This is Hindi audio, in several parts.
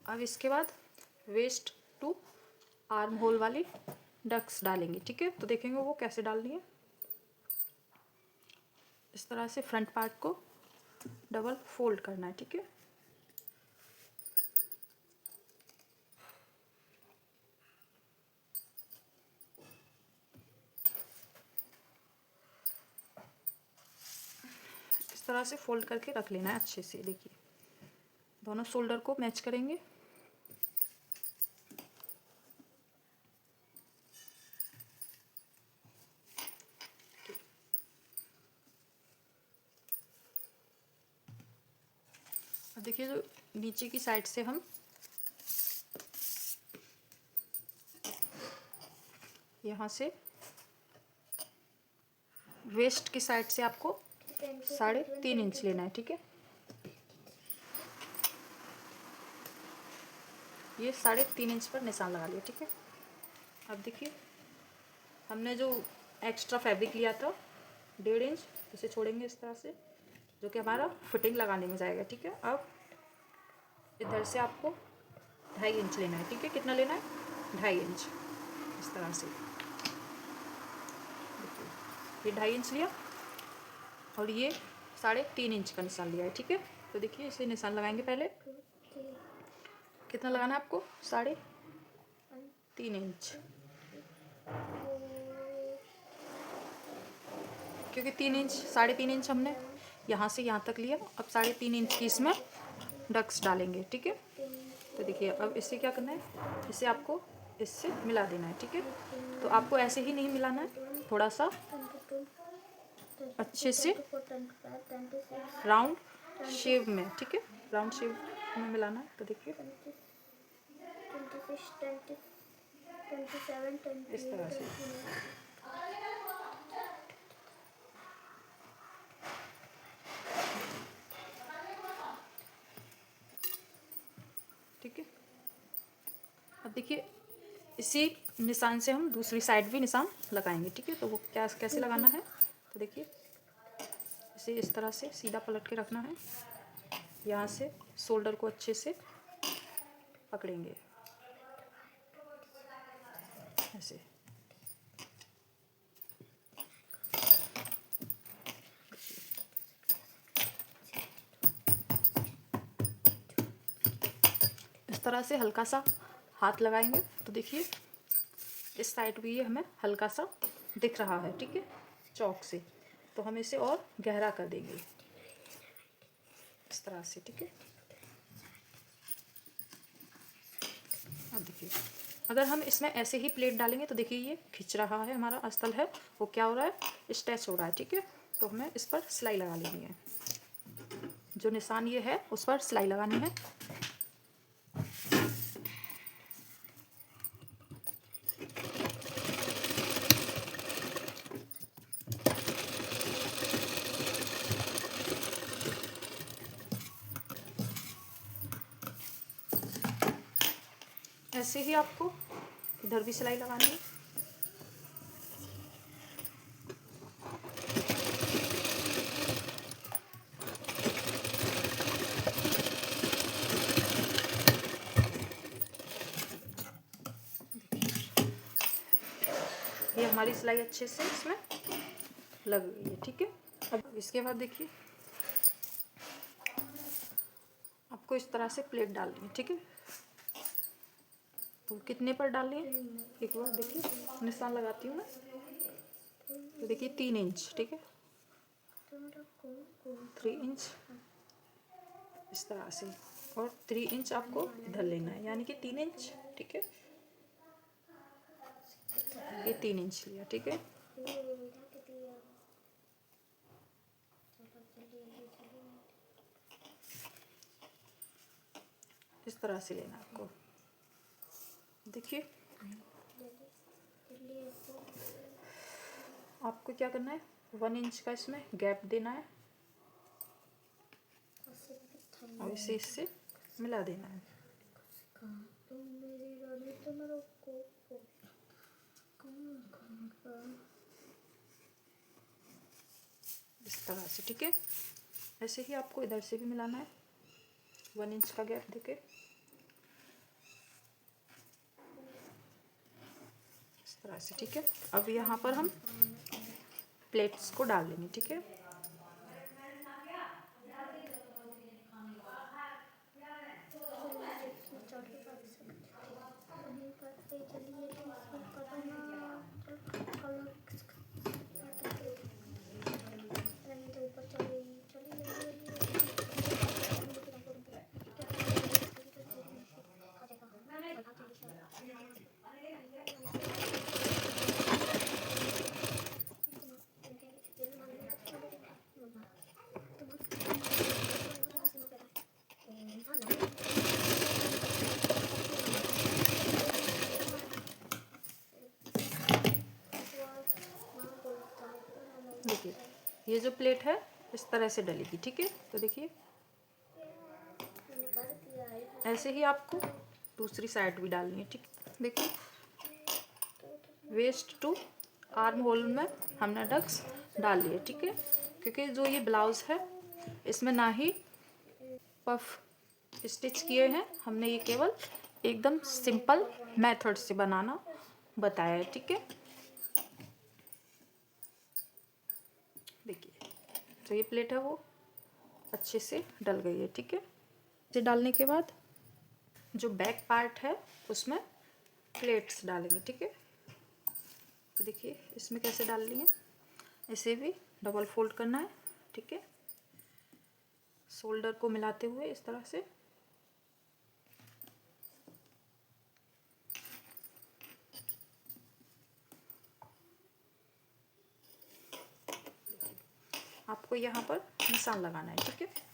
अब इसके बाद वेस्ट टू आर्म होल वाली डक्स डालेंगे, ठीक है। तो देखेंगे वो कैसे डालनी है। इस तरह से फ्रंट पार्ट को डबल फोल्ड करना है, ठीक है। इस तरह से फोल्ड करके रख लेना है अच्छे से। देखिए दोनों शोल्डर को मैच करेंगे। अब देखिए जो नीचे की साइड से हम यहाँ से वेस्ट की साइड से आपको 3.5 इंच लेना है, ठीक है। ये 3.5 इंच पर निशान लगा लिया, ठीक है। अब देखिए हमने जो एक्स्ट्रा फैब्रिक लिया था 1.5 इंच, इसे छोड़ेंगे इस तरह से, जो कि हमारा फिटिंग लगाने में जाएगा, ठीक है। अब इधर से आपको 2.5 इंच लेना है, ठीक है। कितना लेना है? 2.5 इंच। इस तरह से ये 2.5 इंच लिया और ये 3.5 इंच का निशान लिया है, ठीक है। तो देखिए इसे निशान लगाएंगे। पहले कितना लगाना है आपको? 3.5 इंच, क्योंकि 3 इंच 3.5 इंच हमने यहाँ से यहाँ तक लिया। अब 3.5 इंच की इसमें डक्स डालेंगे, ठीक है। तो देखिए अब इससे क्या करना है, इसे आपको इससे मिला देना है, ठीक है। तो आपको ऐसे ही नहीं मिलाना है, थोड़ा सा अच्छे से राउंड शेप में, ठीक है, राउंड शेप में मिलाना है। तो देखिए इस तरह से ठीक है। अब देखिए इसी निशान से हम दूसरी साइड भी निशान लगाएंगे, ठीक है। तो वो कैसे लगाना है, तो देखिए इसे इस तरह से सीधा पलट के रखना है। यहाँ से शोल्डर को अच्छे से पकड़ेंगे ऐसे। इस तरह से हल्का सा हाथ लगाएंगे तो देखिए इस साइड भी ये हमें हल्का सा दिख रहा है, ठीक है, चौक से। तो हम इसे और गहरा कर देंगे इस तरह से, ठीक है। अब देखिए अगर हम इसमें ऐसे ही प्लेट डालेंगे तो देखिए ये खिंच रहा है, हमारा अस्तर है वो क्या हो रहा है, स्ट्रेच हो रहा है, ठीक है। तो हमें इस पर सिलाई लगा लेनी है। जो निशान ये है उस पर सिलाई लगानी है। ऐसे ही आपको इधर भी सिलाई लगानी है। ये हमारी सिलाई अच्छे से इसमें लग गई है, ठीक है। अब इसके बाद देखिए आपको इस तरह से प्लेट डालनी है, ठीक है। तो कितने पर डालनी है एक बार देखिए, निशान लगाती हूँ मैं। तो देखिए 3 इंच, ठीक है, 3 इंच इस तरह से, और 3 इंच आपको इधर लेना है, यानी कि 3 इंच, ठीक है। ये 3 इंच लिया, ठीक है। इस तरह से लेना आपको। देखिए आपको क्या करना है, 1 इंच का इसमें गैप देना है और इसे इससे मिला देना है इस तरह से, ठीक है। ऐसे ही आपको इधर से भी मिलाना है, 1 इंच का गैप देके। तरह से, ठीक है। अब यहाँ पर हम प्लेट्स को डाल लेंगे, ठीक है। देखिए ये जो प्लेट है इस तरह से डलेगी, ठीक है। तो देखिए ऐसे ही आपको दूसरी साइड भी डालनी है, ठीक है। देखिए वेस्ट टू आर्म होल में हमने डक्स डाल लिए, ठीक है। क्योंकि जो ये ब्लाउज है इसमें ना ही पफ स्टिच किए हैं, हमने ये केवल एकदम सिंपल मेथड से बनाना बताया है, ठीक है। देखिए जो ये प्लेट है वो अच्छे से डल गई है, ठीक है। इसे डालने के बाद जो बैक पार्ट है उसमें प्लेट्स डालेंगे, ठीक है। तो देखिए इसमें कैसे डालनी है, इसे भी डबल फोल्ड करना है, ठीक है। शोल्डर को मिलाते हुए इस तरह से आपको यहाँ पर निशान लगाना है, ठीक है।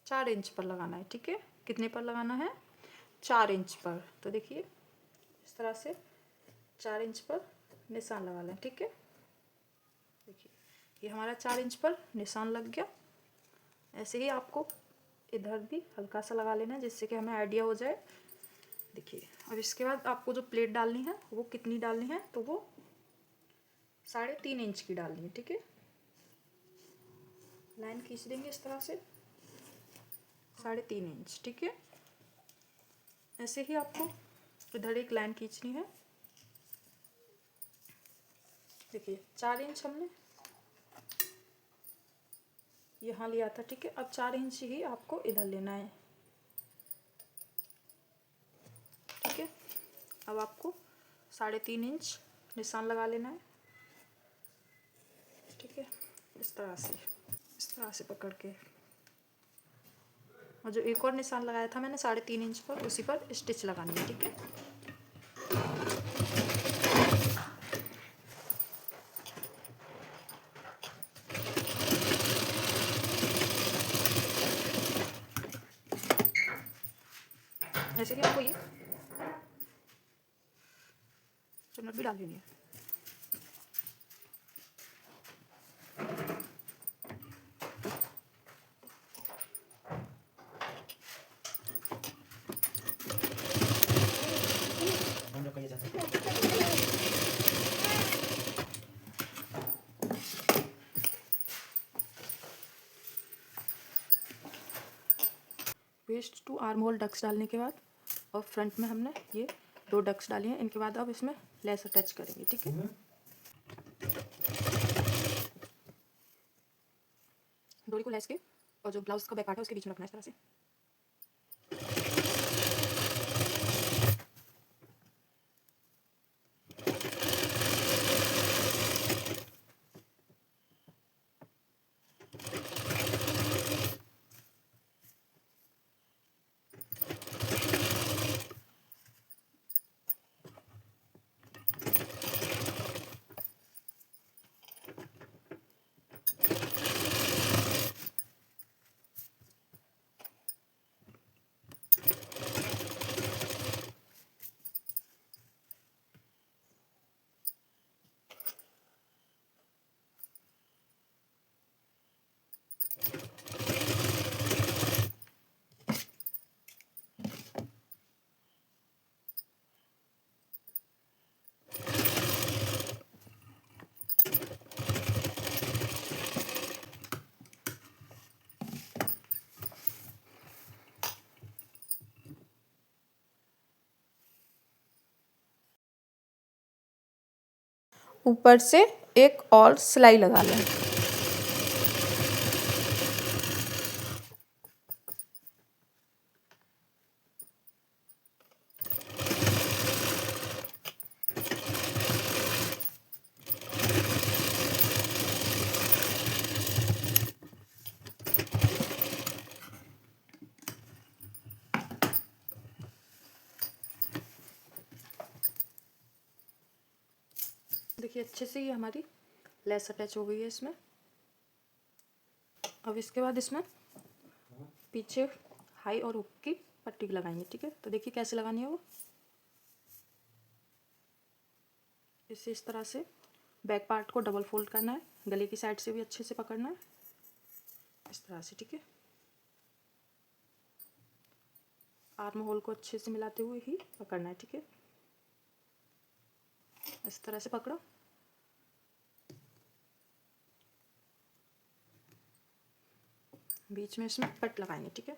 चार इंच पर लगाना है, ठीक है। कितने पर लगाना है, 4 इंच पर। तो देखिए इस तरह से 4 इंच पर निशान लगा लें, ठीक है। देखिए ये हमारा 4 इंच पर निशान लग गया। ऐसे ही आपको इधर भी हल्का सा लगा लेना है जिससे कि हमें आइडिया हो जाए। देखिए अब इसके बाद आपको जो प्लेट डालनी है वो कितनी डालनी है, तो वो 3.5 इंच की डालनी है, ठीक है। लाइन खींच देंगे इस तरह से 3.5 इंच, ठीक है। ऐसे ही आपको इधर एक लाइन खींचनी है। देखिए 4 इंच हमने यहाँ लिया था, ठीक है। अब 4 इंच ही आपको इधर लेना है, ठीक है। अब आपको 3.5 इंच निशान लगा लेना है, ठीक है। इस तरह से पकड़ के, और जो एक और निशान लगाया था मैंने 3.5 इंच पर, उसी पर स्टिच लगानी है, ठीक है। जैसे कि आपको ये चुन्नट भी डाल लेनी है। वेस्ट टू आर्म होल डक्स डालने के बाद और फ्रंट में हमने ये 2 डक्स डाली हैं। इनके बाद अब इसमें लेस अटैच करेंगे, ठीक है। डोरी को लेस के और जो ब्लाउज का बैक पार्ट है उसके बीच में रखना है इस तरह से। ऊपर से एक और सिलाई लगा लें। देखिए अच्छे से ये हमारी लेस अटैच हो गई है इसमें। अब इसके बाद इसमें पीछे हाई और हुक की पट्टी लगाएंगे, ठीक है। तो देखिए कैसे लगानी है वो। इस तरह से बैक पार्ट को डबल फोल्ड करना है, गले की साइड से भी अच्छे से पकड़ना है इस तरह से, ठीक है। आर्म होल को अच्छे से मिलाते हुए ही पकड़ना है, ठीक है। इस तरह से पकड़ो। बीच में इसमें कट लगाएंगे, ठीक है,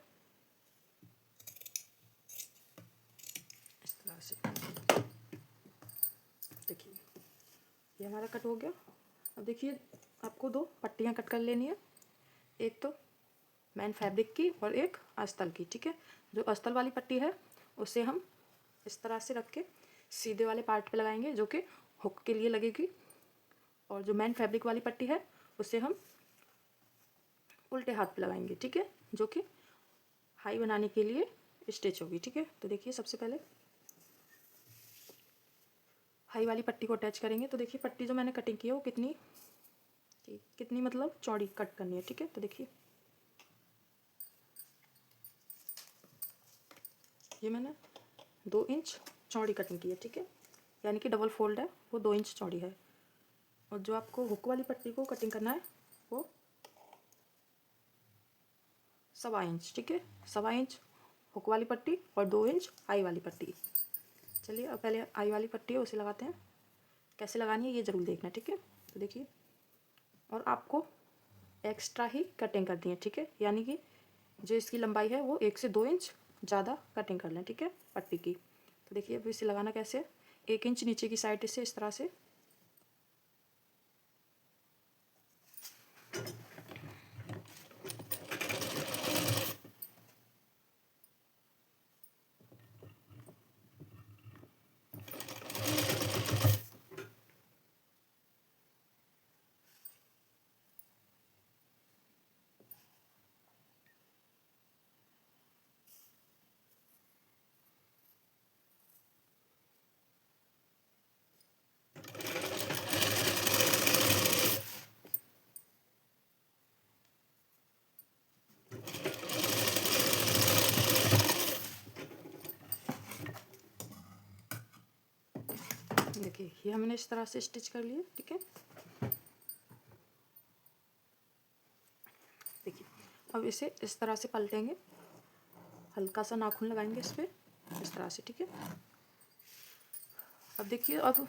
इस तरह से। देखिए ये हमारा कट हो गया। अब देखिए आपको दो पट्टियाँ कट कर लेनी है, एक तो मैन फैब्रिक की और एक अस्तर की, ठीक है। जो अस्तर वाली पट्टी है उसे हम इस तरह से रख के सीधे वाले पार्ट पे लगाएंगे जो कि हुक के लिए लगेगी, और जो मैन फैब्रिक वाली पट्टी है उसे हम उल्टे हाथ पे लगाएंगे, ठीक है, जो कि हाई बनाने के लिए स्टिच होगी, ठीक है। तो देखिए सबसे पहले हाई वाली पट्टी को अटैच करेंगे। तो देखिए पट्टी जो मैंने कटिंग की है वो कितनी मतलब चौड़ी कट करनी है, ठीक है। तो देखिए ये मैंने 2 इंच चौड़ी कटिंग की है, ठीक है, यानी कि डबल फोल्ड है वो 2 इंच चौड़ी है। और जो आपको हुक वाली पट्टी को कटिंग करना है वो 1.25 इंच, ठीक है। 1.25 इंच हुक वाली पट्टी और 2 इंच आई वाली पट्टी। चलिए अब पहले आई वाली पट्टी है उसे लगाते हैं। कैसे लगानी है ये ज़रूर देखना, ठीक है। तो देखिए, और आपको एक्स्ट्रा ही कटिंग करनी है, ठीक है, यानी कि जो इसकी लंबाई है वो 1 से 2 इंच ज़्यादा कटिंग कर लें, ठीक है, पट्टी की। तो देखिए अब इसे लगाना कैसे है। 1 इंच नीचे की साइड से इस तरह से देखिए ये हमने इस तरह से स्टिच कर लिया, ठीक है। देखिए अब इसे इस तरह से पलटेंगे, हल्का सा नाखून लगाएंगे इस पर इस तरह से, ठीक है। अब देखिए अब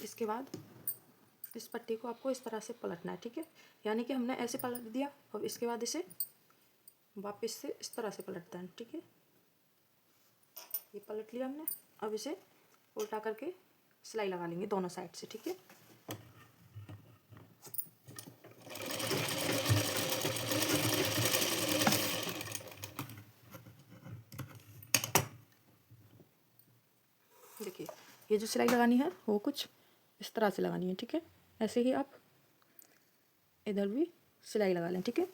इसके बाद इस पट्टी को आपको इस तरह से पलटना है, ठीक है, यानी कि हमने ऐसे पलट दिया। अब इसके बाद इसे वापस से इस तरह से पलटता है, ठीक है। ये पलट लिया हमने। अब इसे उल्टा करके सिलाई लगा लेंगे दोनों साइड से, ठीक है। देखिए ये जो सिलाई लगानी है वो कुछ इस तरह से लगानी है, ठीक है। ऐसे ही आप इधर भी सिलाई लगा लें, ठीक है।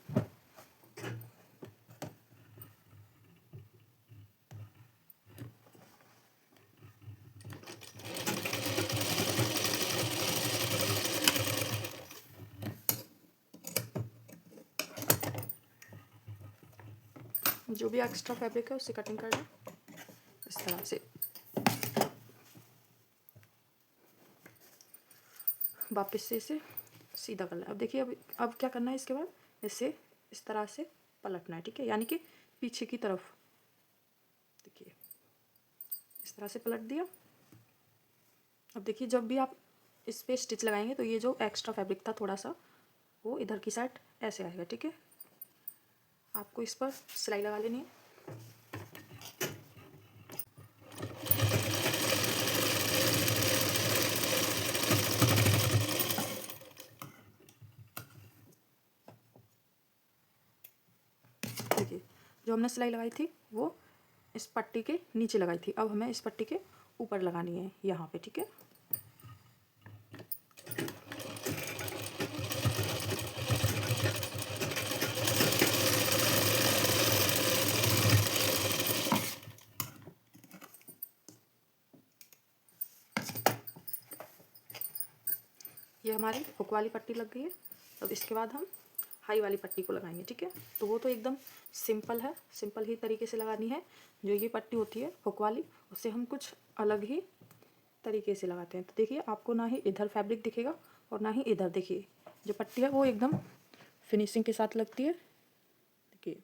जो भी एक्स्ट्रा फैब्रिक है उससे कटिंग कर लें इस तरह से। वापस से इसे सीधा कर लें। अब देखिए अब क्या करना है, इसके बाद इसे इस तरह से पलटना है, ठीक है, यानी कि पीछे की तरफ। देखिए इस तरह से पलट दिया। अब देखिए जब भी आप इस पे स्टिच लगाएंगे तो ये जो एक्स्ट्रा फैब्रिक था थोड़ा सा वो इधर की साइड ऐसे आएगा, ठीक है। आपको इस पर सिलाई लगा लेनी है। जो हमने सिलाई लगाई थी वो इस पट्टी के नीचे लगाई थी, अब हमें इस पट्टी के ऊपर लगानी है यहाँ पे, ठीक है। ये हमारी हुक वाली पट्टी लग गई है। अब इसके बाद हम हाई वाली पट्टी को लगाएंगे, ठीक है। तो वो तो एकदम सिंपल है, सिंपल ही तरीके से लगानी है। जो ये पट्टी होती है हुक वाली, उससे हम कुछ अलग ही तरीके से लगाते हैं। तो देखिए, आपको ना ही इधर फैब्रिक दिखेगा और ना ही इधर। देखिए जो पट्टी है वो एकदम फिनिशिंग के साथ लगती है। देखिए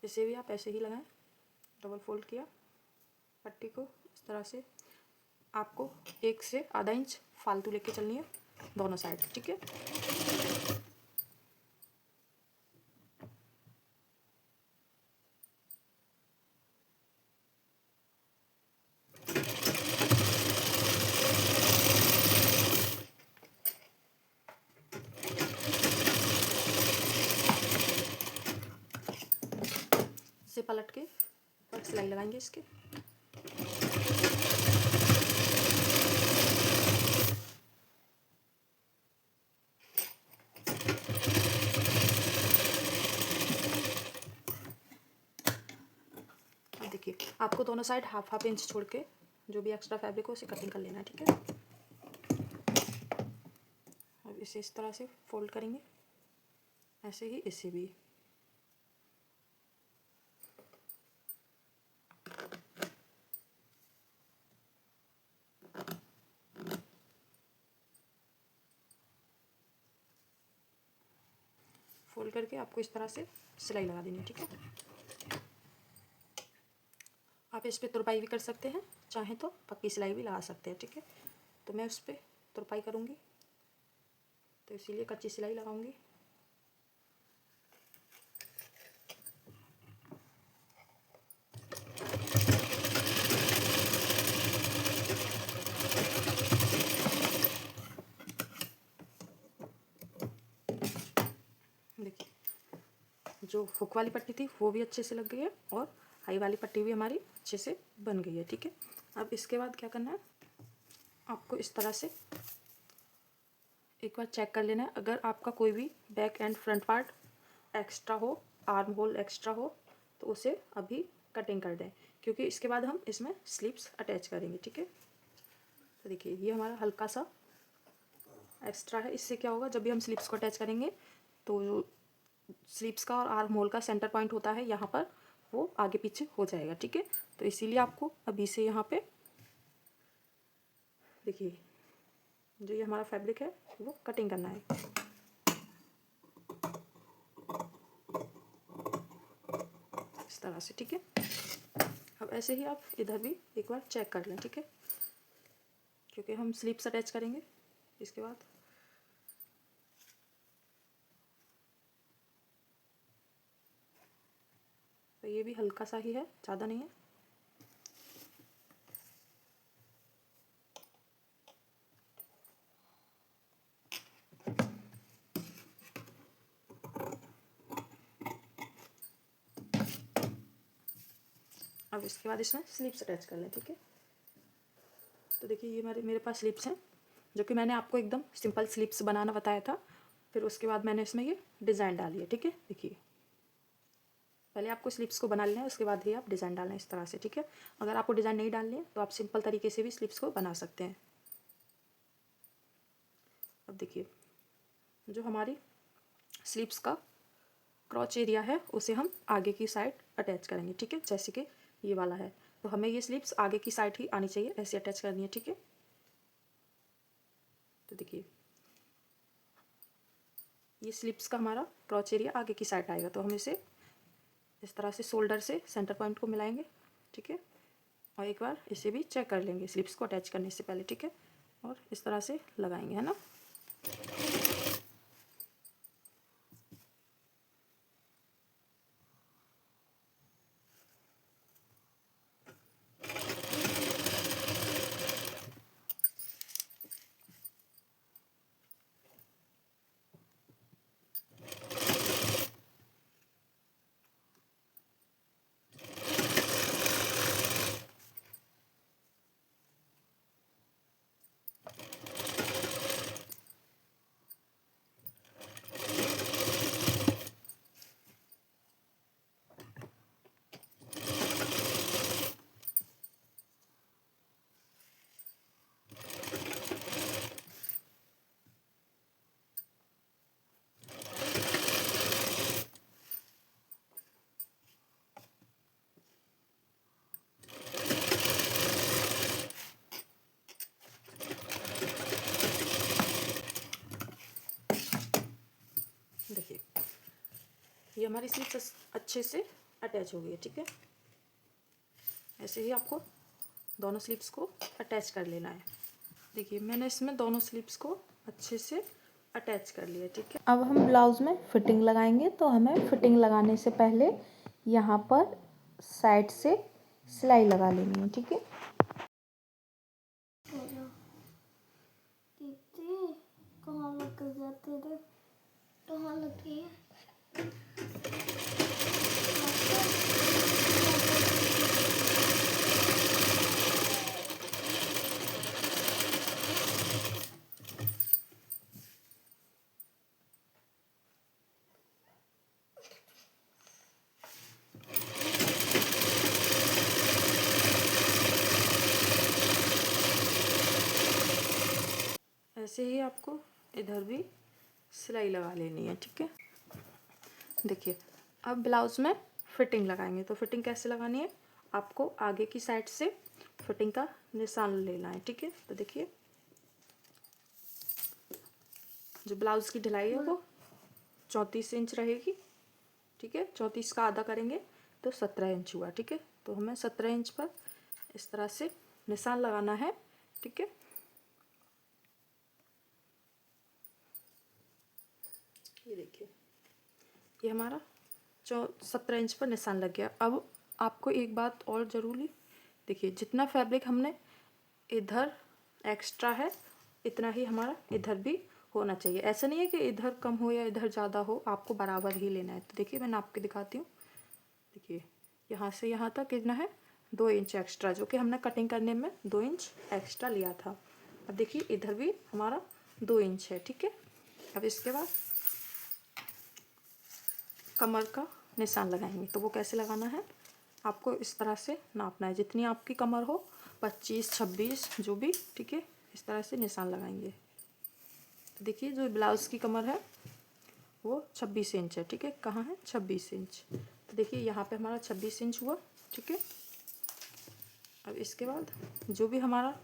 इसे भी आप ऐसे ही लगाएं, डबल फोल्ड किया पट्टी को इस तरह से। आपको 1 से आधा इंच फालतू लेके चलनी है दोनों साइड, ठीक है। इसे पलट के ऊपर सिलाई लगाएंगे इसके। देखिए आपको दोनों साइड हाफ इंच छोड़ के जो भी एक्स्ट्रा फैब्रिक हो उसे कटिंग कर लेना है, ठीक है। अब इसे इस तरह से फोल्ड करेंगे, ऐसे ही इसे भी। फोल्ड करके आपको इस तरह से सिलाई लगा देनी है, ठीक है। आप इस पर तुरपाई भी कर सकते हैं, चाहे तो पक्की सिलाई भी लगा सकते हैं, ठीक है। तो मैं उस पर तुरपाई करूँगी, तो इसीलिए कच्ची सिलाई लगाऊंगी। देखिए जो हुक वाली पट्टी थी वो भी अच्छे से लग गई है और हाई वाली पट्टी भी हमारी अच्छे से बन गई है, ठीक है। अब इसके बाद क्या करना है, आपको इस तरह से एक बार चेक कर लेना है। अगर आपका कोई भी back and front part extra हो, आर्म होल एक्स्ट्रा हो, तो उसे अभी कटिंग कर दें, क्योंकि इसके बाद हम इसमें स्लीव्स अटैच करेंगे, ठीक है। तो देखिए ये हमारा हल्का सा एक्स्ट्रा है। इससे क्या होगा, जब भी हम स्लीव्स को अटैच करेंगे तो जो स्लीव्स का और आर्म होल का सेंटर पॉइंट होता है यहाँ पर, वो आगे पीछे हो जाएगा, ठीक है। तो इसीलिए आपको अभी से यहाँ पे देखिए जो ये हमारा फैब्रिक है वो कटिंग करना है। इस तरह से, ठीक है। अब ऐसे ही आप इधर भी एक बार चेक कर लें, ठीक है, क्योंकि हम स्लीव्स अटैच करेंगे इसके बाद। तो ये भी हल्का सा ही है, ज़्यादा नहीं है। अब इसके बाद इसमें स्लीव्स अटैच कर लें, ठीक है। तो देखिए ये मेरे पास स्लीव्स हैं, जो कि मैंने आपको एकदम सिंपल स्लीव्स बनाना बताया था। फिर उसके बाद मैंने इसमें ये डिज़ाइन डाली है, ठीक है। देखिए पहले आपको स्लीव्स को बना लेना है, उसके बाद ही आप डिज़ाइन डालना है इस तरह से, ठीक है। अगर आपको डिज़ाइन नहीं डालनी है तो आप सिंपल तरीके से भी स्लीव्स को बना सकते हैं। अब देखिए जो हमारी स्लीव्स का क्रॉच एरिया है उसे हम आगे की साइड अटैच करेंगे, ठीक है। जैसे कि ये वाला है, तो हमें ये स्लीव्स आगे की साइड ही आनी चाहिए, ऐसे अटैच करनी है, ठीक है। तो देखिए ये स्लीव्स का हमारा क्रॉच एरिया आगे की साइड आएगा, तो हम इसे इस तरह से शोल्डर से सेंटर पॉइंट को मिलाएंगे, ठीक है। और एक बार इसे भी चेक कर लेंगे स्लीव्स को अटैच करने से पहले, ठीक है। और इस तरह से लगाएंगे, है ना। ये हमारी स्लीव्स अच्छे से अटैच हो गई है, ठीक है। ऐसे ही आपको दोनों स्लीव्स को अटैच कर लेना है। देखिए मैंने इसमें दोनों स्लीव्स को अच्छे से अटैच कर लिया, ठीक है। अब हम ब्लाउज़ में फिटिंग लगाएंगे, तो हमें फिटिंग लगाने से पहले यहाँ पर साइड से सिलाई लगा लेनी है, ठीक है। कहाँ लग जाते थे, कहाँ लगी है? ऐसे ही आपको इधर भी सिलाई लगा लेनी है, ठीक है। देखिए अब ब्लाउज में फिटिंग लगाएंगे, तो फिटिंग कैसे लगानी है, आपको आगे की साइड से फिटिंग का निशान लेना है, ठीक है। तो देखिए जो ब्लाउज की ढलाई है वो 34 इंच रहेगी, ठीक है। 34 का आधा करेंगे तो 17 इंच हुआ, ठीक है। तो हमें 17 इंच पर इस तरह से निशान लगाना है, ठीक है। ये देखिए ये हमारा 17 इंच पर निशान लग गया। अब आपको एक बात और ज़रूरी, देखिए जितना फैब्रिक हमने इधर एक्स्ट्रा है इतना ही हमारा इधर भी होना चाहिए। ऐसा नहीं है कि इधर कम हो या इधर ज़्यादा हो, आपको बराबर ही लेना है। तो देखिए मैं नाप के दिखाती हूँ। देखिए यहाँ से यहाँ तक कितना है, 2 इंच एक्स्ट्रा, जो कि हमने कटिंग करने में 2 इंच एक्स्ट्रा लिया था। अब देखिए इधर भी हमारा 2 इंच है, ठीक है। अब इसके बाद कमर का निशान लगाएंगे, तो वो कैसे लगाना है, आपको इस तरह से नापना है, जितनी आपकी कमर हो 25 26 जो भी, ठीक है। इस तरह से निशान लगाएंगे। तो देखिए जो ब्लाउज़ की कमर है वो 26 इंच है, ठीक है। कहाँ है 26 इंच, तो देखिए यहाँ पे हमारा 26 इंच हुआ, ठीक है। अब इसके बाद जो भी हमारा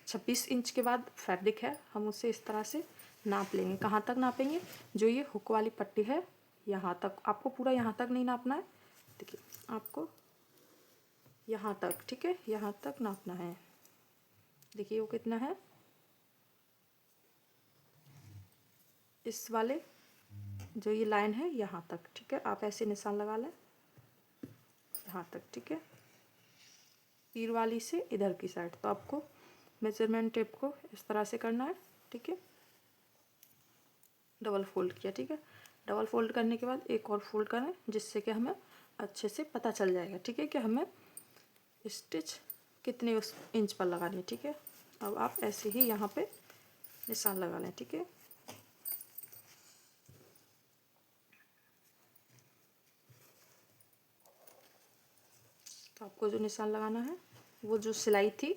26 इंच के बाद फैब्रिक है हम उसे इस तरह से नाप लेंगे। कहाँ तक नापेंगे, जो ये हुक वाली पट्टी है यहाँ तक, आपको पूरा यहाँ तक नहीं नापना है। देखिए आपको यहाँ तक, ठीक है, यहाँ तक नापना है। देखिए वो कितना है, इस वाले जो ये लाइन है यहाँ तक, ठीक है। आप ऐसे निशान लगा लें यहाँ तक, ठीक है। तीर वाली से इधर की साइड, तो आपको मेजरमेंट टेप को इस तरह से करना है, ठीक है। डबल फोल्ड किया, ठीक है। डबल फोल्ड करने के बाद एक और फोल्ड करें, जिससे कि हमें अच्छे से पता चल जाएगा, ठीक है, कि हमें स्टिच कितने उस इंच पर लगानी है, ठीक है। अब आप ऐसे ही यहाँ पे निशान लगा लें, ठीक है। तो आपको जो निशान लगाना है वो जो सिलाई थी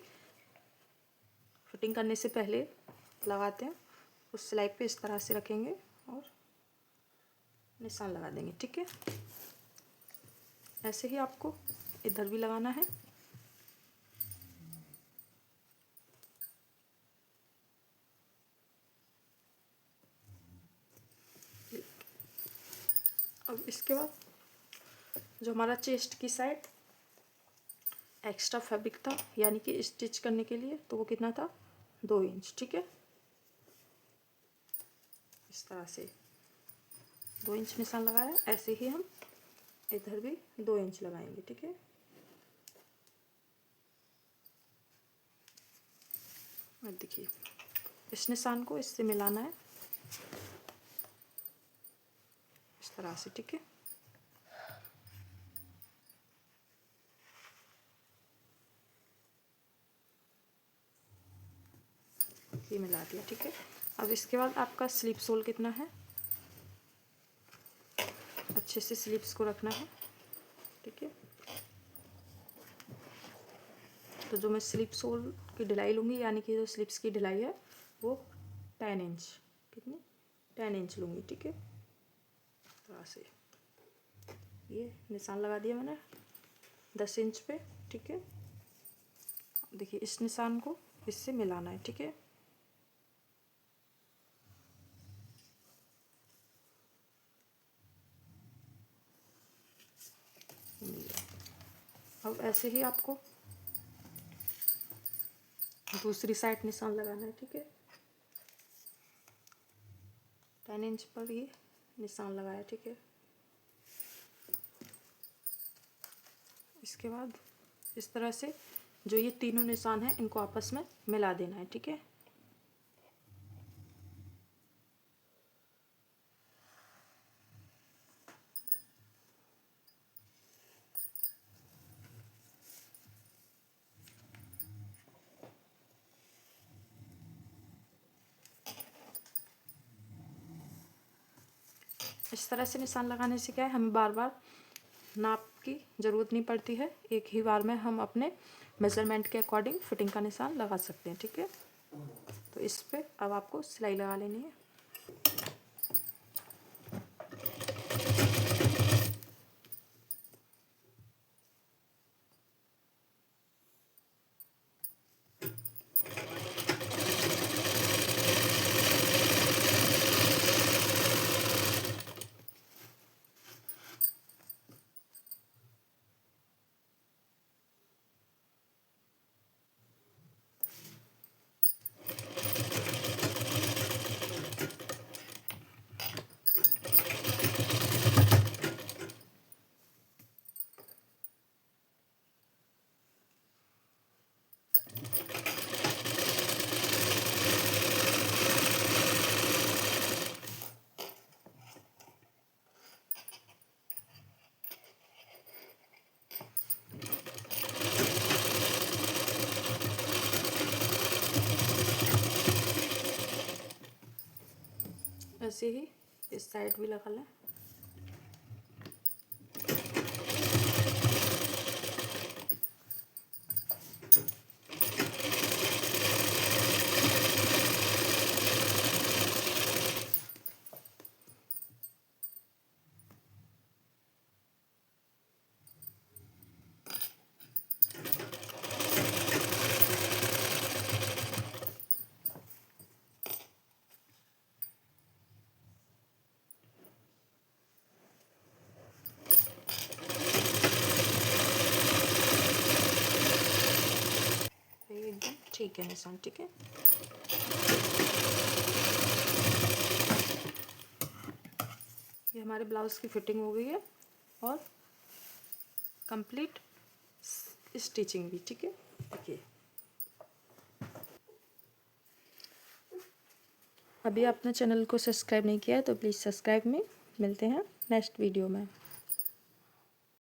फिटिंग करने से पहले लगाते हैं, उस सिलाई पे इस तरह से रखेंगे और निशान लगा देंगे, ठीक है। ऐसे ही आपको इधर भी लगाना है। अब इसके बाद जो हमारा चेस्ट की साइड एक्स्ट्रा फैब्रिक था यानी कि स्टिच करने के लिए, तो वो कितना था 2 इंच, ठीक है। इस तरह से 2 इंच निशान लगाया। ऐसे ही हम इधर भी 2 इंच लगाएंगे, ठीक है। अब देखिए इस निशान को इससे मिलाना है इस तरह से, ठीक है। ये मिला दिया, ठीक है। अब इसके बाद आपका स्लीप सोल कितना है, अच्छे से स्लीप्स को रखना है, ठीक है। तो जो मैं स्लीप सोल की ढिलाई लूँगी यानी कि जो स्लीप्स की ढिलाई है वो 10 इंच, कितनी 10 इंच लूँगी, ठीक है। तरह से ये निशान लगा दिया मैंने 10 इंच पे, ठीक है। देखिए इस निशान को इससे मिलाना है, ठीक है। अब ऐसे ही आपको दूसरी साइड निशान लगाना है, ठीक है। 10 इंच पर ये निशान लगाया, ठीक है। इसके बाद इस तरह से जो ये तीनों निशान हैं इनको आपस में मिला देना है, ठीक है। इस तरह से निशान लगाने से क्या है, हमें बार बार नाप की ज़रूरत नहीं पड़ती है। एक ही बार में हम अपने मेज़रमेंट के अकॉर्डिंग फिटिंग का निशान लगा सकते हैं, ठीक है। तो इस पे अब आपको सिलाई लगा लेनी है। ऐसे ही इस साइड भी लगा लें। ये एकदम ठीक है निशान, ठीक है। ये हमारे ब्लाउज़ की फिटिंग हो गई है और कंप्लीट स्टिचिंग भी, ठीक है। देखिए, अभी आपने चैनल को सब्सक्राइब नहीं किया है तो प्लीज़ सब्सक्राइब में। मिलते हैं नेक्स्ट वीडियो में।